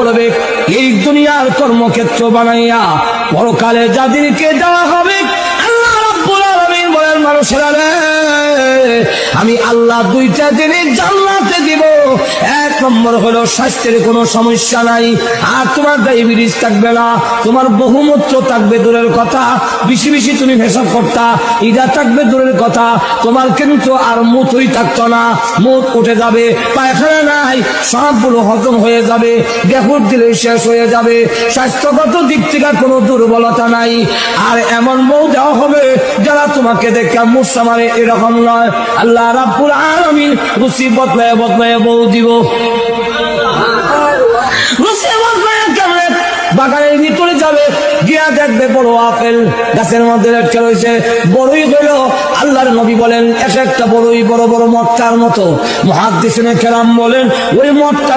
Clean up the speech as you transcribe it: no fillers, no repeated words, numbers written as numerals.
বলবে এই দুনিয়ার কর্মক্ষেত্র বানাইয়া পরকালে যাদেরকে দেওয়া হবে আল্লাহ রাব্বুল আলামিন বলেন মানুষেরা রে আমি আল্লাহ দুইটা জিনিস জান্নাতে দিব। এক নম্বর হলো স্বাস্থ্যের কোনো সমস্যা নাই, আর তোমার ডায়াবেটিস থাকবে না, তোমার বহুমূত্র থাকবে দূরের কথা, বেশি বেশি তুমি পেশাব করতা ইটা থাকবে দূরের কথা, তোমার কিন্তু আর মুতই থাকতো না, মুত উঠে যাবে, পায়খানা নাই, সবগুলো হজম হয়ে যাবে, গেহুর দিলে শেষ হয়ে যাবে, স্বাস্থ্যগত দিক থেকে কোনো দুর্বলতা নাই। আর এমন বউ দেওয়া হবে যারা তোমাকে দেখে মুসা মারে এরকম নয়, আল্লাহ রাব্বুল আলামিন রুচি বদলায় বদলায় বউ দিব। বাগানের ভিতরে যাবে, গিয়া দেখবে বড় আপেল গাছের মধ্যে লটকে রয়েছে, বড়ই হইল। আল্লাহর নবী বলেন এক একটা বড়ই বড় বড় মটকার মতো। মুহাদ্দিসিনে কেরাম বলেন ওই মটকা